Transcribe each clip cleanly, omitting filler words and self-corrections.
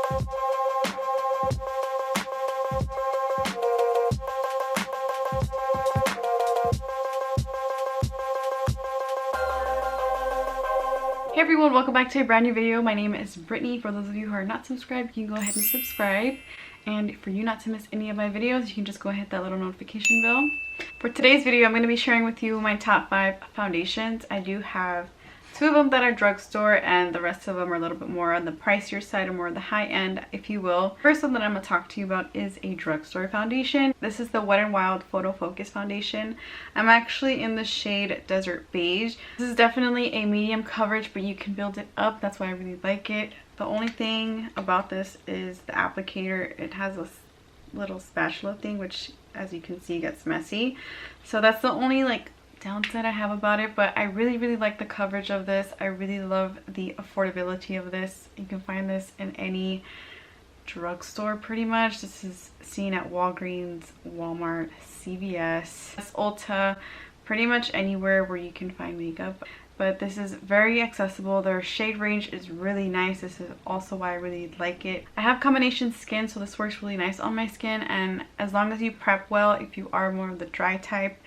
Hey everyone, welcome back to a brand new video. My name is Brittany. For those of you who are not subscribed, you can go ahead and subscribe. And for you not to miss any of my videos, you can just go ahead and hit that little notification bell. For today's video, I'm going to be sharing with you my top 5 foundations. I do have 2 of them that are drugstore, and the rest of them are a little bit more on the pricier side, or more on the high end, if you will. First one that I'm going to talk to you about is a drugstore foundation. This is the Wet n Wild Photo Focus foundation. I'm actually in the shade Desert Beige. This is definitely a medium coverage, but you can build it up. That's why I really like it. The only thing about this is the applicator. It has a little spatula thing, which as you can see gets messy. So that's the only downside I have about it, but I really like the coverage of this. I really love the affordability of this. You can find this in any drugstore pretty much. This is seen at Walgreens, Walmart, CVS, Ulta, pretty much anywhere where you can find makeup. But this is very accessible. Their shade range is really nice. This is also why I really like it. I have combination skin, so this works really nice on my skin, and as long as you prep well, if you are more of the dry type,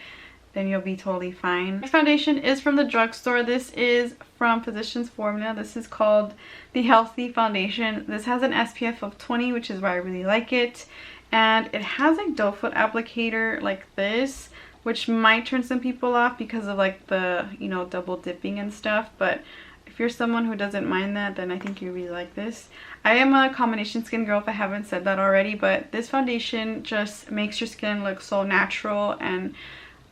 then you'll be totally fine. This foundation is from the drugstore. This is from Physicans Formula. This is called the Healthy Foundation. This has an SPF of 20, which is why I really like it. And it has a doe foot applicator like this, which might turn some people off because of the, you know, double dipping and stuff. But if you're someone who doesn't mind that, then I think you really like this. I am a combination skin girl, if I haven't said that already, but this foundation just makes your skin look so natural and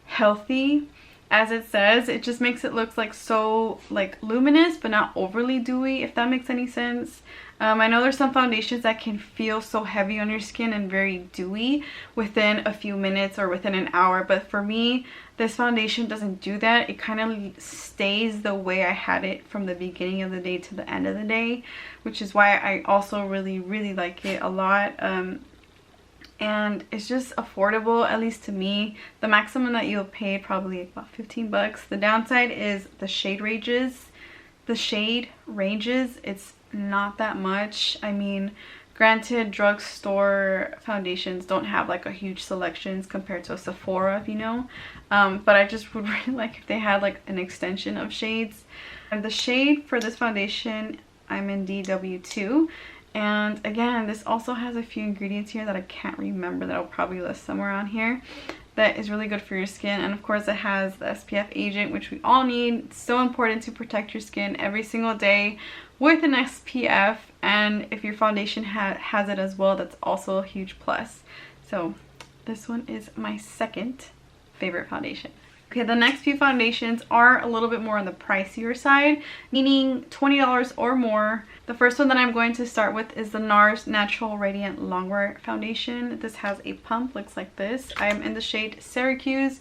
healthy. As it says, it just makes it look so luminous but not overly dewy, if that makes any sense. I know there's some foundations that can feel so heavy on your skin and very dewy within a few minutes or within an hour, but for me this foundation doesn't do that. It kind of stays the way I had it from the beginning of the day to the end of the day, which is why I also really like it a lot. And it's just affordable, at least to me. The maximum that you'll pay probably about 15 bucks. The downside is the shade ranges. It's not that much. I mean, granted, drugstore foundations don't have a huge selections compared to a Sephora, you know. But I just would really like if they had an extension of shades. And the shade for this foundation, I'm in DW2. And again, this also has a few ingredients here that I can't remember, that I'll probably list somewhere on here, that is really good for your skin. And of course it has the SPF agent, which we all need. It's so important to protect your skin every single day with an SPF, and if your foundation has it as well, that's also a huge plus. So this one is my second favorite foundation. Okay, the next few foundations are a little bit more on the pricier side, meaning $20 or more. The first one that I'm going to start with is the NARS Natural Radiant Longwear Foundation. This has a pump, looks like this. I am in the shade Syracuse.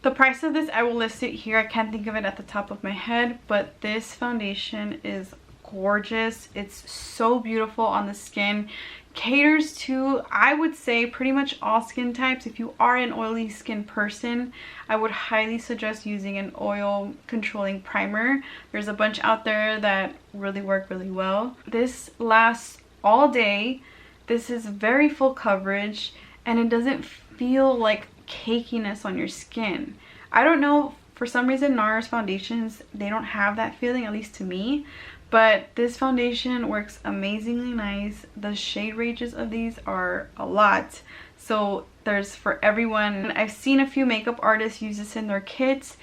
The price of this, I will list it here. I can't think of it at the top of my head, but this foundation is gorgeous. It's so beautiful on the skin. Caters to, I would say, pretty much all skin types. If you are an oily skin person, I would highly suggest using an oil controlling primer. There's a bunch out there that really work really well. This lasts all day. This is very full coverage, and it doesn't feel like cakiness on your skin. I don't know, for some reason NARS foundations, they don't have that feeling, at least to me. But this foundation works amazingly nice. The shade ranges of these are a lot, so there's for everyone. I've seen a few makeup artists use this in their kits.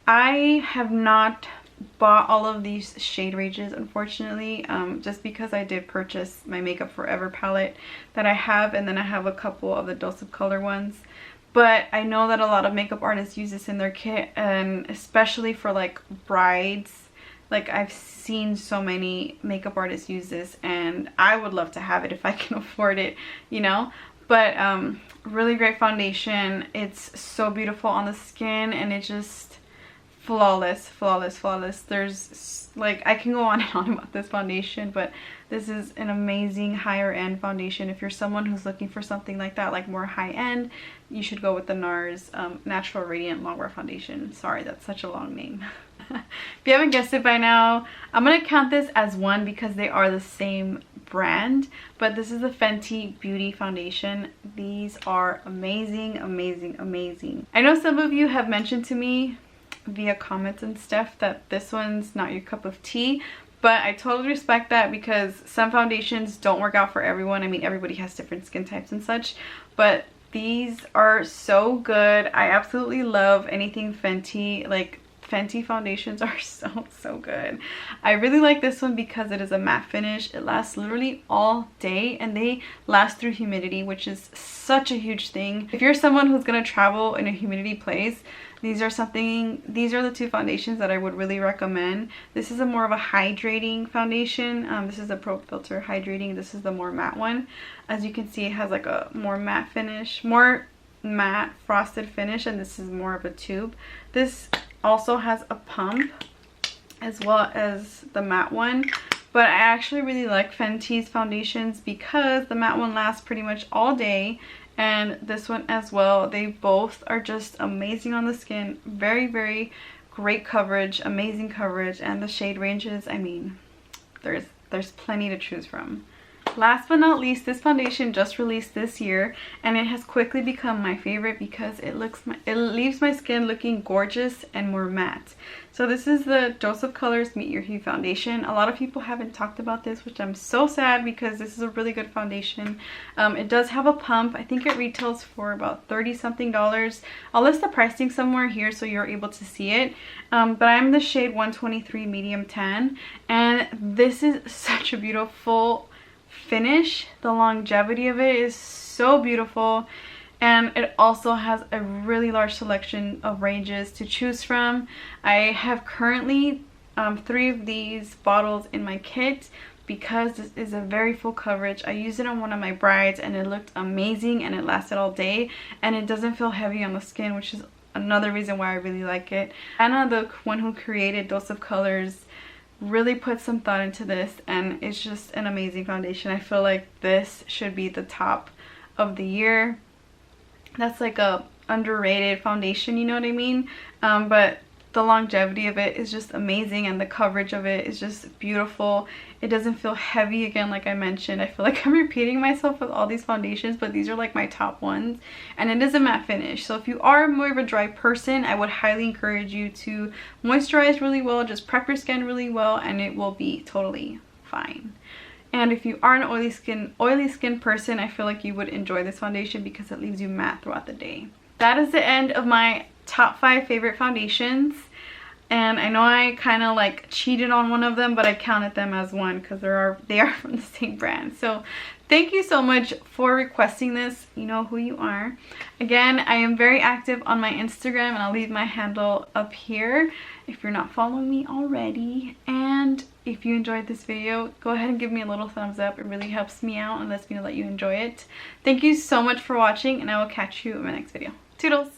I have not bought all of these shade ranges, unfortunately, just because I did purchase my Makeup Forever palette that I have, and then I have a couple of the Dose of Color ones. But I know that a lot of makeup artists use this in their kit, and especially for brides. I've seen so many makeup artists use this, and I would love to have it if I can afford it, you know. But really great foundation. It's so beautiful on the skin, and it just flawless. There's I can go on and on about this foundation, but this is an amazing higher end foundation. If you're someone who's looking for something like that, more high end, you should go with the NARS Natural Radiant Longwear Foundation. Sorry, that's such a long name. If you haven't guessed it by now, I'm gonna count this as one because they are the same brand, but this is the Fenty Beauty foundation. These are amazing, amazing, amazing. I know some of you have mentioned to me via comments and stuff that this one's not your cup of tea, but I totally respect that because some foundations don't work out for everyone. I mean, everybody has different skin types and such, but these are so good. I absolutely love anything Fenty. Like, Fenty foundations are so good. I really like this one because it is a matte finish. It lasts literally all day, and they last through humidity, which is such a huge thing. If you're someone who's going to travel in a humidity place, these are the two foundations that I would really recommend. This is a more of a hydrating foundation. This is the Pro Filt'r Hydrating. This is the more matte one. As you can see, it has like a more matte finish, more matte frosted finish, and this is more of a tube. This also has a pump as well as the matte one, but I actually really like Fenty's foundations because the matte one lasts pretty much all day, and this one as well. They both are just amazing on the skin. Very, very great coverage, amazing coverage, and the shade ranges, I mean, there's plenty to choose from. Last but not least, this foundation just released this year, and it has quickly become my favorite because it leaves my skin looking gorgeous and more matte. So this is the Dose of Colors Meet Your Hue foundation. A lot of people haven't talked about this, which I'm so sad because this is a really good foundation. It does have a pump. I think it retails for about $30 something. I'll list the pricing somewhere here so you're able to see it. But I'm the shade 123 medium tan, and this is such a beautiful finish. The longevity of it is so beautiful, and it also has a really large selection of ranges to choose from. I have currently 3 of these bottles in my kit because this is a very full coverage. I used it on one of my brides and it looked amazing, and it lasted all day, and it doesn't feel heavy on the skin, which is another reason why I really like it. Anna, the one who created Dose of Colors, really put some thought into this, and it's just an amazing foundation. I feel like this should be the top of the year. That's like a underrated foundation, you know what I mean? But the longevity of it is just amazing, and the coverage of it is just beautiful. It doesn't feel heavy, again, like I mentioned. I feel like I'm repeating myself with all these foundations, but these are like my top ones, and it is a matte finish. So if you are more of a dry person, I would highly encourage you to moisturize really well, just prep your skin really well, and it will be totally fine. And if you are an oily skin person, I feel like you would enjoy this foundation because it leaves you matte throughout the day. That is the end of my top 5 favorite foundations. And I know I kind of like cheated on one of them, but I counted them as one because they are from the same brand. So thank you so much for requesting this. You know who you are. Again, I am very active on my Instagram, and I'll leave my handle up here if you're not following me already. And if you enjoyed this video, go ahead and give me a little thumbs up. It really helps me out and lets me know that you enjoy it. Thank you so much for watching, and I will catch you in my next video. Toodles!